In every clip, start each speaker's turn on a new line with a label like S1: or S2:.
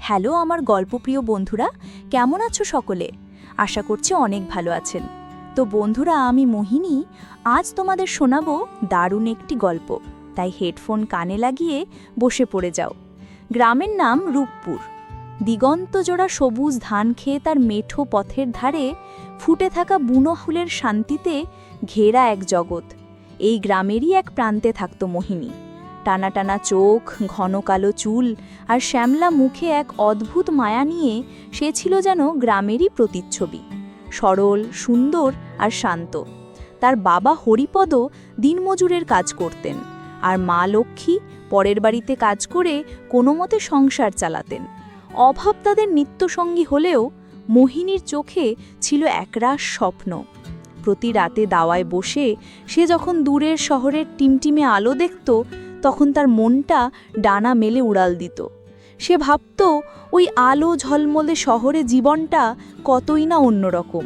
S1: Hello আমার গল্পপ্রিয় বন্ধুরা, কেমন আছো সকলে? আশা করছি অনেক ভালো আছেন। তো বন্ধুরা, আমি মোহিনী আজ তোমাদের শোনাবো দারুণ একটি গল্প। তাই হেডফোন কানে লাগিয়ে বসে পড়ে যাও। গ্রামের নাম রূপপুর। দিগন্তজোড়া সবুজ ধান খেয়ে তার মেঠো পথের ধারে ফুটে থাকা বুনো ফুলের শান্তিতে ঘেরা এক জগৎ। এই গ্রামেরই এক প্রান্তে থাকত মোহিনী। টানা টানা চোখ, ঘন কালো চুল আর শ্যামলা মুখে এক অদ্ভুত মায়া নিয়ে সে ছিল যেন গ্রামেরই প্রতিচ্ছবি। সরল, সুন্দর আর শান্ত। তার বাবা হরিপদ দিনমজুরের কাজ করতেন, আর মা লক্ষ্মী পরের বাড়িতে কাজ করে কোনো মতে সংসার চালাতেন। অভাব তাদের নিত্যসঙ্গী হলেও মোহিনীর চোখে ছিল একরাশ স্বপ্ন। প্রতি রাতে দাওয়ায় বসে সে যখন দূরের শহরের টিমটিমে আলো দেখত, তখন তার মনটা ডানা মেলে উড়াল দিত। সে ভাবত ওই আলো ঝলমলে শহরে জীবনটা কতই না অন্যরকম।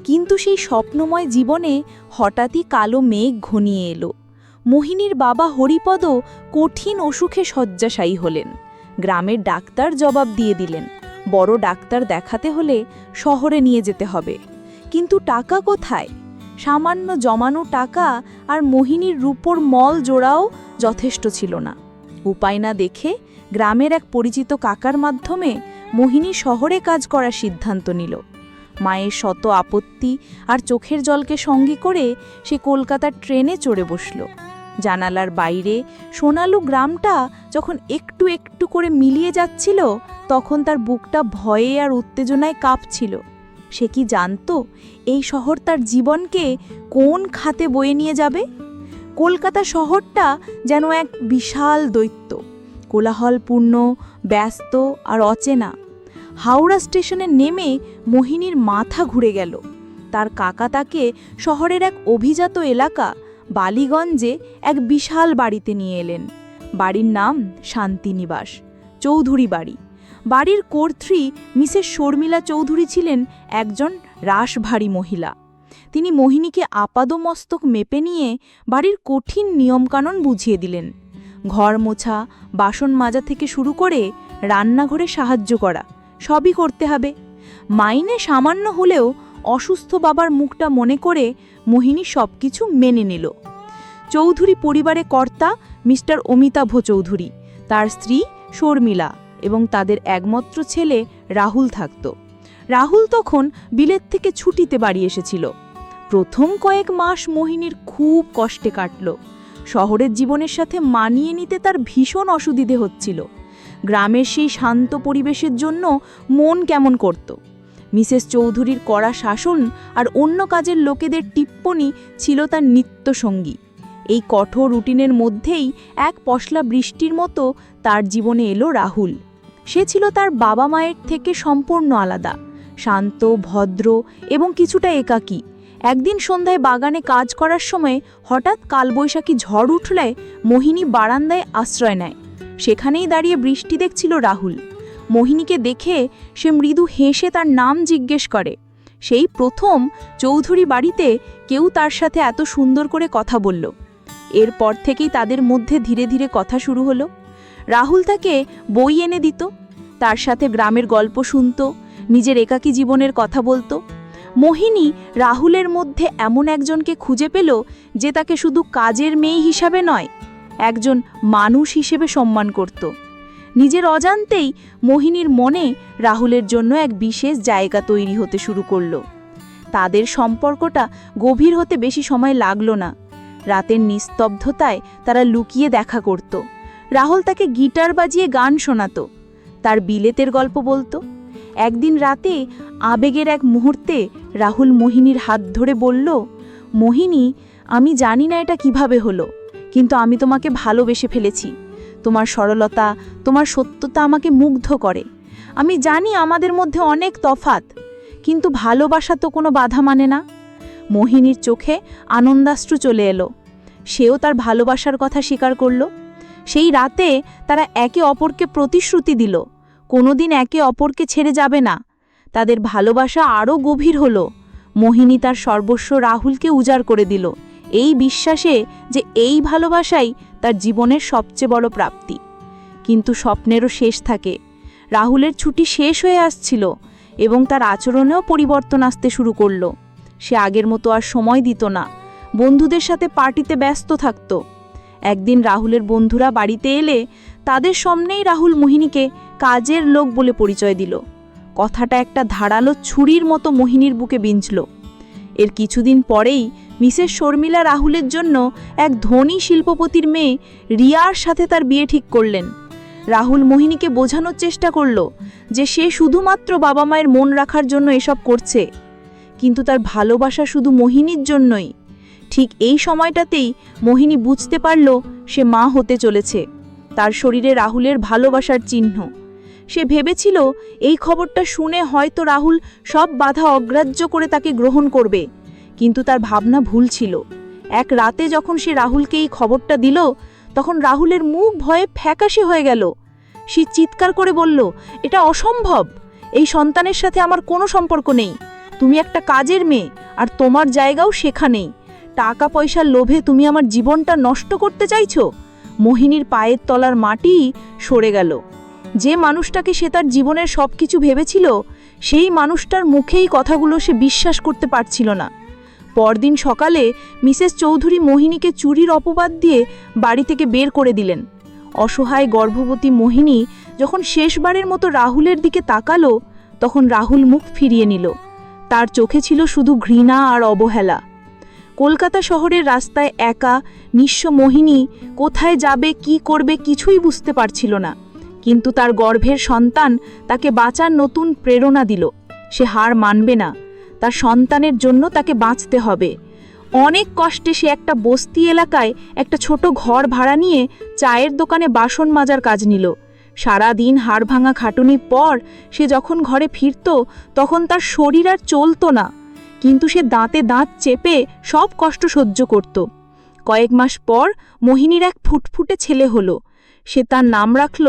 S1: কিন্তু সেই স্বপ্নময় জীবনে হঠাৎই কালো মেঘ ঘনিয়ে এলো। মোহিনীর বাবা হরিপদ কঠিন অসুখে শয্যাশায়ী হলেন। গ্রামের ডাক্তার জবাব দিয়ে দিলেন, বড় ডাক্তার দেখাতে হলে শহরে নিয়ে যেতে হবে। কিন্তু টাকা কোথায়? সামান্য জমানো টাকা আর মোহিনীর রূপোর মল জোড়াও যথেষ্ট ছিল না। উপায় না দেখে গ্রামের এক পরিচিত কাকার মাধ্যমে মোহিনী শহরে কাজ করার সিদ্ধান্ত নিল। মায়ের শত আপত্তি আর চোখের জলকে সঙ্গী করে সে কলকাতার ট্রেনে চড়ে বসল। জানালার বাইরে সোনালু গ্রামটা যখন একটু একটু করে মিলিয়ে যাচ্ছিল, তখন তার বুকটা ভয়ে আর উত্তেজনায় কাঁপছিল। সে কি জানত এই শহর তার জীবনকে কোন খাতে বয়ে নিয়ে যাবে? কলকাতা শহরটা যেন এক বিশাল দৈত্য, কোলাহলপূর্ণ, ব্যস্ত আর অচেনা। হাওড়া স্টেশনে নেমে মোহিনীর মাথা ঘুরে গেল। তার কাকা তাকে শহরের এক অভিজাত এলাকা বালিগঞ্জে এক বিশাল বাড়িতে নিয়ে এলেন। বাড়ির নাম শান্তিনিবাস, চৌধুরী বাড়ি। বাড়ির কর্ত্রী মিসেস শর্মিলা চৌধুরী ছিলেন একজন রাশভারী মহিলা। তিনি মোহিনীকে আপাদমস্তক মেপে নিয়ে বাড়ির কঠিন নিয়মকানুন বুঝিয়ে দিলেন। ঘর মোছা, বাসন মাজা থেকে শুরু করে রান্নাঘরে সাহায্য করা সবই করতে হবে। মাইনে সামান্য হলেও অসুস্থ বাবার মুখটা মনে করে মোহিনী সবকিছু মেনে নিল। চৌধুরী পরিবারে কর্তা মিস্টার অমিতাভ চৌধুরী, তার স্ত্রী শর্মিলা এবং তাদের একমাত্র ছেলে রাহুল থাকত। রাহুল তখন বিলেত থেকে ছুটিতে বাড়ি এসেছিল। প্রথম কয়েক মাস মোহিনীর খুব কষ্টে কাটল। শহরের জীবনের সাথে মানিয়ে নিতে তার ভীষণ অসুবিধে হচ্ছিল। গ্রামের সেই শান্ত পরিবেশের জন্য মন কেমন করত। মিসেস চৌধুরীর কড়া শাসন আর অন্য কাজের লোকেদের টিপ্পনি ছিল তার নিত্যসঙ্গী। এই কঠোর রুটিনের মধ্যেই এক পশলা বৃষ্টির মতো তার জীবনে এলো রাহুল। সে ছিল তার বাবা মায়ের থেকে সম্পূর্ণ আলাদা, শান্ত, ভদ্র এবং কিছুটা একাকী। একদিন সন্ধ্যায় বাগানে কাজ করার সময় হঠাৎ কালবৈশাখী ঝড় উঠলে মোহিনী বারান্দায় আশ্রয় নেয়। সেখানেই দাঁড়িয়ে বৃষ্টি দেখছিল রাহুল। মোহিনীকে দেখে সে মৃদু হেসে তার নাম জিজ্ঞেস করে। সেই প্রথম চৌধুরী বাড়িতে কেউ তার সাথে এত সুন্দর করে কথা বলল। এরপর থেকেই তাদের মধ্যে ধীরে ধীরে কথা শুরু হলো। রাহুল তাকে বই এনে দিত, তার সাথে গ্রামের গল্প শুনত, নিজের একাকী জীবনের কথা বলতো। মোহিনী রাহুলের মধ্যে এমন একজনকে খুঁজে পেল যে তাকে শুধু কাজের মেয়ে হিসাবে নয়, একজন মানুষ হিসেবে সম্মান করত। নিজের অজান্তেই মোহিনীর মনে রাহুলের জন্য এক বিশেষ জায়গা তৈরি হতে শুরু করল। তাদের সম্পর্কটা গভীর হতে বেশি সময় লাগল না। রাতের নিস্তব্ধতায় তারা লুকিয়ে দেখা করত। রাহুল তাকে গিটার বাজিয়ে গান শোনাত, তার বিলেতের গল্প বলতো। একদিন রাতে আবেগের এক মুহূর্তে রাহুল মোহিনীর হাত ধরে বলল, মোহিনী, আমি জানি না এটা কিভাবে হলো, কিন্তু আমি তোমাকে ভালোবেসে ফেলেছি। তোমার সরলতা, তোমার সত্যতা আমাকে মুগ্ধ করে। আমি জানি আমাদের মধ্যে অনেক তফাৎ, কিন্তু ভালোবাসা তো কোনো বাধা মানে না। মোহিনীর চোখে আনন্দাশ্রু চলে এলো। সেও তার ভালোবাসার কথা স্বীকার করল। সেই রাতে তারা একে অপরকে প্রতিশ্রুতি দিল, কোনোদিন একে অপরকে ছেড়ে যাবে না। তাদের ভালোবাসা আরও গভীর হলো। মোহিনী তার সর্বস্ব রাহুলকে উজাড় করে দিল, এই বিশ্বাসে যে এই ভালোবাসাই তার জীবনের সবচেয়ে বড় প্রাপ্তি। কিন্তু স্বপ্নেরও শেষ থাকে। রাহুলের ছুটি শেষ হয়ে আসছিল এবং তার আচরণেও পরিবর্তন আসতে শুরু করলো। সে আগের মতো আর সময় দিত না, বন্ধুদের সাথে পার্টিতে ব্যস্ত থাকত। একদিন রাহুলের বন্ধুরা বাড়িতে এলে তাদের সামনেই রাহুল মোহিনীকে কাজের লোক বলে পরিচয় দিল। কথাটা একটা ধারালো ছুরির মতো মোহিনীর বুকে বিঁধল। এর কিছুদিন পরেই মিসেস শর্মিলা রাহুলের জন্য এক ধনী শিল্পপতির মেয়ে রিয়ার সাথে তার বিয়ে ঠিক করলেন। রাহুল মোহিনীকে বোঝানোর চেষ্টা করল যে সে শুধুমাত্র বাবা মায়ের মন রাখার জন্য এসব করছে, কিন্তু তার ভালোবাসা শুধু মোহিনীর জন্যই। ঠিক এই সময়টাতেই মোহিনী বুঝতে পারল সে মা হতে চলেছে। তার শরীরে রাহুলের ভালোবাসার চিহ্ন। সে ভেবেছিল এই খবরটা শুনে হয়তো রাহুল সব বাধা অগ্রাহ্য করে তাকে গ্রহণ করবে, কিন্তু তার ভাবনা ভুল ছিল। এক রাতে যখন সে রাহুলকে এই খবরটা দিল, তখন রাহুলের মুখ ভয়ে ফ্যাকাশে হয়ে গেল। সে চিৎকার করে বলল, এটা অসম্ভব, এই সন্তানের সাথে আমার কোনো সম্পর্ক নেই। তুমি একটা কাজের মেয়ে, আর তোমার জায়গাও সেখানেই। টাকা পয়সার লোভে তুমি আমার জীবনটা নষ্ট করতে চাইছো। মোহিনীর পায়ের তলার মাটি সরে গেল। যে মানুষটাকে সে তার জীবনের সব কিছু ভেবেছিল, সেই মানুষটার মুখেই কথাগুলো সে বিশ্বাস করতে পারছিল না। পরদিন সকালে মিসেস চৌধুরী মোহিনীকে চুরির অপবাদ দিয়ে বাড়ি থেকে বের করে দিলেন। অসহায় গর্ভবতী মোহিনী যখন শেষবারের মতো রাহুলের দিকে তাকালো, তখন রাহুল মুখ ফিরিয়ে নিল। তার চোখে ছিল শুধু ঘৃণা আর অবহেলা। কলকাতা শহরের রাস্তায় একা নিঃস্ব মোহিনী কোথায় যাবে, কি করবে কিছুই বুঝতে পারছিল না, কিন্তু তার গর্ভের সন্তান তাকে বাঁচার নতুন প্রেরণা দিল। সে হার মানবে না, তার সন্তানের জন্য তাকে বাঁচতে হবে। অনেক কষ্টে সে একটা বস্তি এলাকায় একটা ছোট ঘর ভাড়া নিয়ে চায়ের দোকানে বাসন মাজার কাজ নিল। সারা দিন হাড় ভাঙা খাটুনির পর সে যখন ঘরে ফিরত, তখন তার শরীর আর চলত না, কিন্তু সে দাঁতে দাঁত চেপে সব কষ্ট সহ্য করত। কয়েক মাস পর মোহিনীর এক ফুটফুটে ছেলে হলো। সে তার নাম রাখল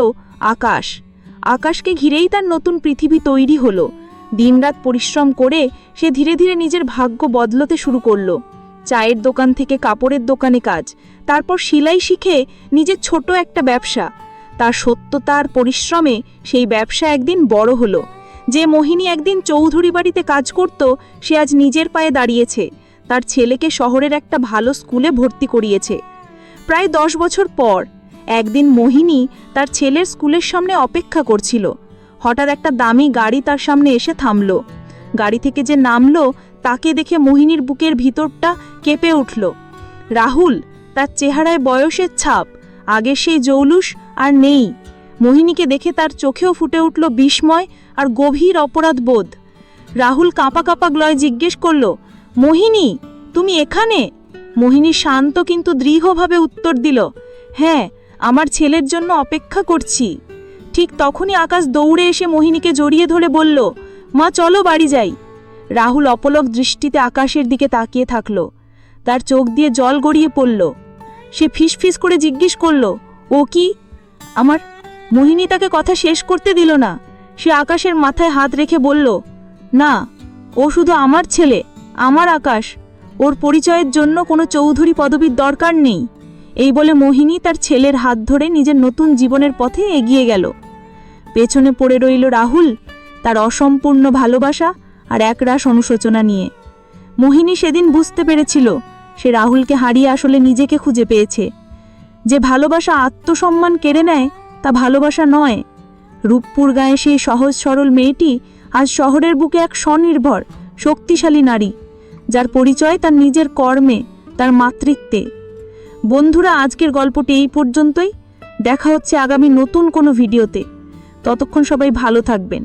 S1: আকাশ। আকাশকে ঘিরেই তার নতুন পৃথিবী তৈরি হলো। দিনরাত পরিশ্রম করে সে ধীরে ধীরে নিজের ভাগ্য বদলাতে শুরু করলো। চায়ের দোকান থেকে কাপড়ের দোকানে কাজ, তারপর সেলাই শিখে নিজের ছোট একটা ব্যবসা। তার সত্যতা আর পরিশ্রমে সেই ব্যবসা একদিন বড় হলো। যে মোহিনী একদিন চৌধুরী বাড়িতে কাজ করত, সে আজ নিজের পায়ে দাঁড়িয়েছে। তার ছেলেকে শহরের একটা ভালো স্কুলে ভর্তি করিয়েছে। প্রায় 10 বছর পর একদিন মোহিনী তার ছেলের স্কুলের সামনে অপেক্ষা করছিল। হঠাৎ একটা দামি গাড়ি তার সামনে এসে থামল। গাড়ি থেকে যে নামলো তাকে দেখে মোহিনীর বুকের ভিতরটা কেঁপে উঠল। রাহুল, তার চেহারায় বয়সের ছাপ, আগের সেই জৌলুস আর নেই। মোহিনীকে দেখে তার চোখেও ফুটে উঠল বিস্ময় আর গভীর অপরাধ বোধ। রাহুল কাঁপা কাঁপা গলায় জিজ্ঞেস করল, মোহিনী, তুমি এখানে? মোহিনী শান্ত কিন্তু দৃঢ়ভাবে উত্তর দিল, হ্যাঁ, আমার ছেলের জন্য অপেক্ষা করছি। ঠিক তখনই আকাশ দৌড়ে এসে মোহিনীকে জড়িয়ে ধরে বলল, মা চলো বাড়ি যাই। রাহুল অপলক দৃষ্টিতে আকাশের দিকে তাকিয়ে থাকল। তার চোখ দিয়ে জল গড়িয়ে পড়ল। সে ফিসফিস করে জিজ্ঞেস করল, ও কি আমার? মোহিনী তাকে কথা শেষ করতে দিল না। সে আকাশের মাথায় হাত রেখে বলল, না, ও শুধু আমার ছেলে, আমার আকাশ। ওর পরিচয়ের জন্য কোনো চৌধুরী পদবীর দরকার নেই। এই বলে মোহিনী তার ছেলের হাত ধরে নিজের নতুন জীবনের পথে এগিয়ে গেল। পেছনে পড়ে রইল রাহুল, তার অসম্পূর্ণ ভালোবাসা আর একরাশ অনুশোচনা নিয়ে। মোহিনী সেদিন বুঝতে পেরেছিল সে রাহুলকে হারিয়ে আসলে নিজেকে খুঁজে পেয়েছে। যে ভালোবাসা আত্মসম্মান কেড়ে নেয় তা ভালোবাসা নয়। রূপপুর গায়ে সেই সহজ সরল মেয়েটি আজ শহরের বুকে এক স্বনির্ভর শক্তিশালী নারী, যার পরিচয় তার নিজের কর্মে, তার মাতৃত্বে। বন্ধুরা, আজকের গল্পটি এই পর্যন্তই। দেখা হচ্ছে আগামী নতুন কোনো ভিডিওতে। ততক্ষণ সবাই ভালো থাকবেন।